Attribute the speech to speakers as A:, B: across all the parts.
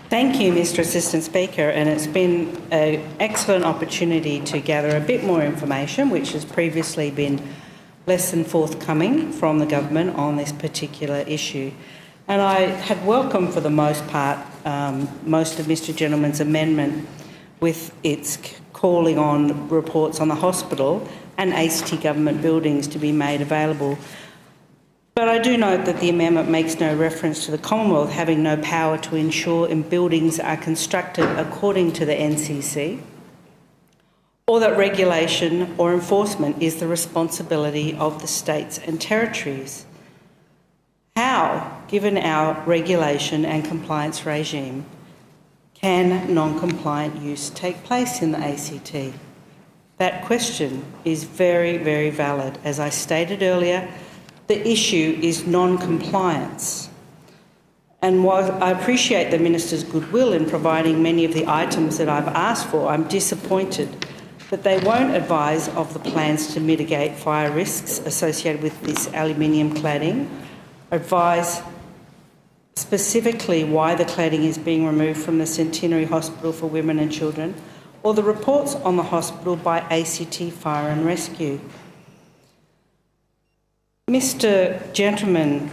A: Thank you, Mr Assistant Speaker, and it's been an excellent opportunity to gather a bit more information, which has previously been less than forthcoming from the government on this particular issue. And I had welcomed, for the most part, most of Mr Gentleman's amendment with its calling on reports on the hospital and ACT government buildings to be made available. But I do note that the amendment makes no reference to the Commonwealth having no power to ensure buildings are constructed according to the NCC, or that regulation or enforcement is the responsibility of the states and territories. How, given our regulation and compliance regime, can non-compliant use take place in the ACT? That question is very, very valid. As I stated earlier, the issue is non-compliance. And while I appreciate the Minister's goodwill in providing many of the items that I've asked for, I'm disappointed that they won't advise of the plans to mitigate fire risks associated with this aluminium cladding, advise specifically why the cladding is being removed from the Centenary Hospital for Women and Children, or the reports on the hospital by ACT Fire and Rescue. Mr Gentleman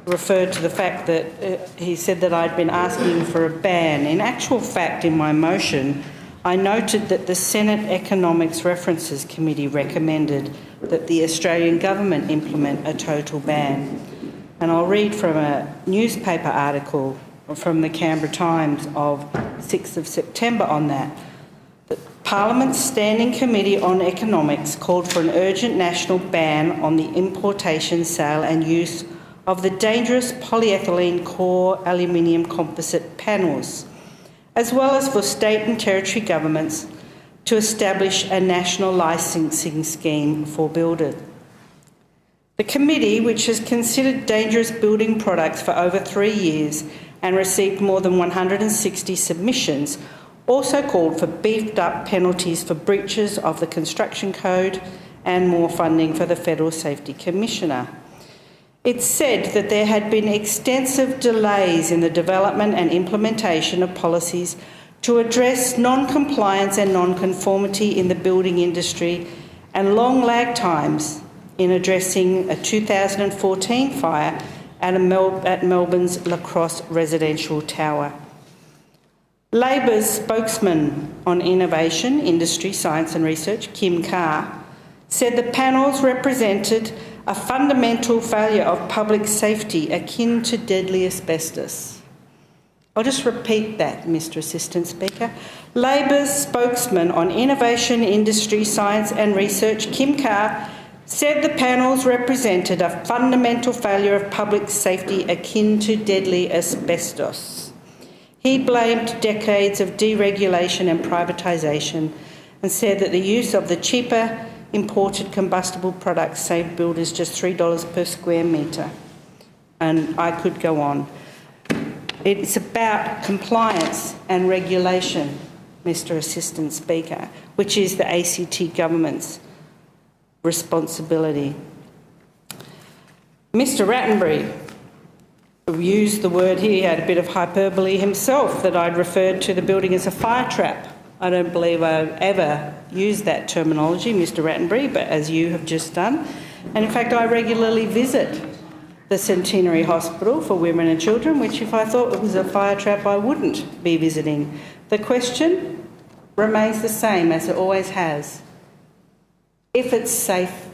A: referred to the fact that he said that I'd been asking for a ban. In actual fact, in my motion, I noted that the Senate Economics References Committee recommended that the Australian government implement a total ban. And I'll read from a newspaper article from the Canberra Times of 6th of September on that. Parliament's Standing Committee on Economics called for an urgent national ban on the importation, sale and use of the dangerous polyethylene core aluminium composite panels, as well as for state and territory governments to establish a national licensing scheme for builders. The committee, which has considered dangerous building products for over 3 years and received more than 160 submissions, also called for beefed-up penalties for breaches of the construction code and more funding for the Federal Safety Commissioner. It said that there had been extensive delays in the development and implementation of policies to address non-compliance and non-conformity in the building industry, and long lag times in addressing a 2014 fire at Melbourne's La Crosse residential tower. Labor's spokesman on Innovation, Industry, Science and Research, Kim Carr, said the panels represented a fundamental failure of public safety akin to deadly asbestos. I'll just repeat that, Mr Assistant Speaker. Labor's spokesman on Innovation, Industry, Science and Research, Kim Carr, said the panels represented a fundamental failure of public safety akin to deadly asbestos. He blamed decades of deregulation and privatisation and said that the use of the cheaper imported combustible products saved builders just $3 per square metre. And I could go on. It's about compliance and regulation, Mr Assistant Speaker, which is the ACT government's responsibility. Mr Rattenbury used the word, he had a bit of hyperbole himself, that I'd referred to the building as a fire trap. I don't believe I've ever used that terminology, Mr Rattenbury, but as you have just done. And in fact, I regularly visit the Centenary Hospital for Women and Children, which if I thought it was a fire trap, I wouldn't be visiting. The question remains the same as it always has. If it's safe,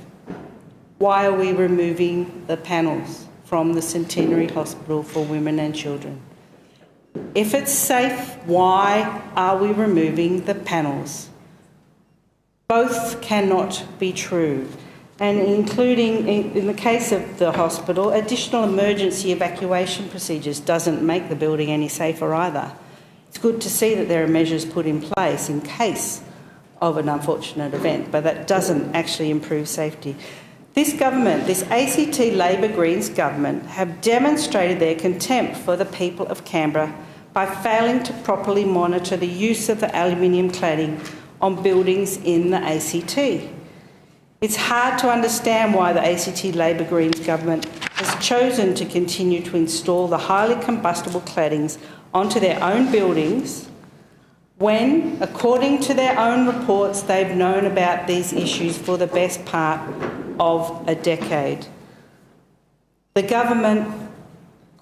A: why are we removing the panels from the Centenary Hospital for Women and Children? If it's safe, why are we removing the panels? Both cannot be true. And including, in the case of the hospital, additional emergency evacuation procedures doesn't make the building any safer either. It's good to see that there are measures put in place in case of an unfortunate event, but that doesn't actually improve safety. This government, this ACT Labor Greens government, have demonstrated their contempt for the people of Canberra by failing to properly monitor the use of the aluminium cladding on buildings in the ACT. It's hard to understand why the ACT Labor Greens government has chosen to continue to install the highly combustible claddings onto their own buildings when, according to their own reports, they've known about these issues for the best part of a decade. The government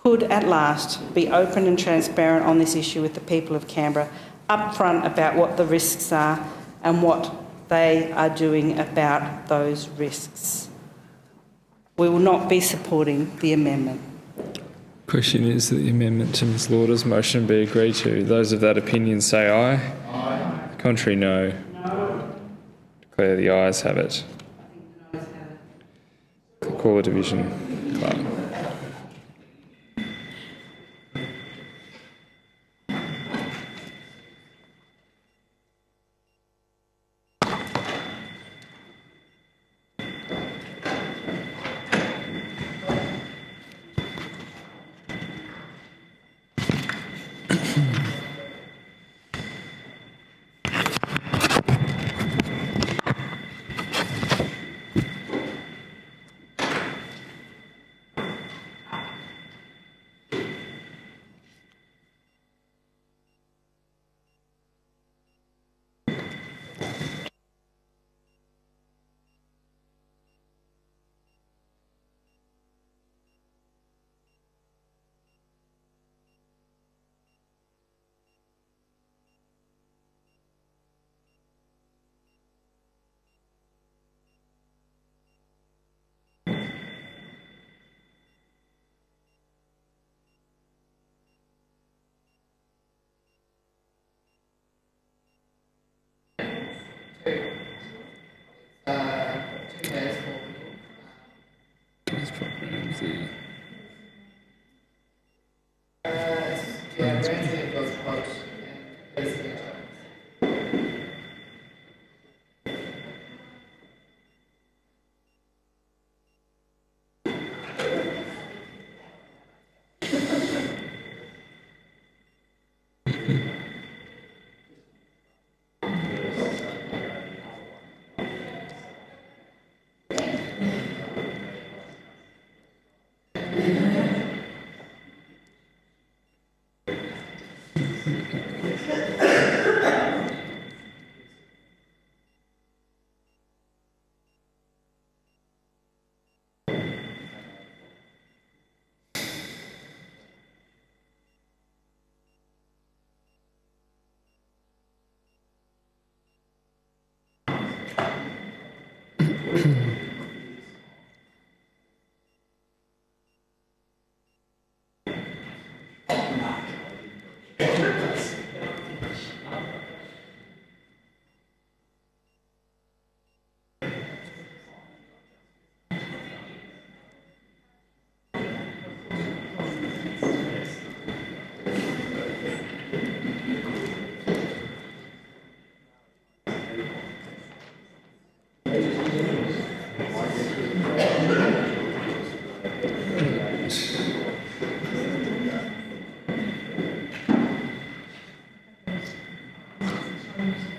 A: could at last be open and transparent on this issue with the people of Canberra, upfront about what the risks are and what they are doing about those risks. We will not be supporting the amendment.
B: Question is that the amendment to Ms Lauder's motion be agreed to. Those of that opinion say aye. Aye. Contrary, no. No. Declare the ayes have it. I think the ayes have it. Call a division. Clerk.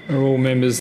B: Are all members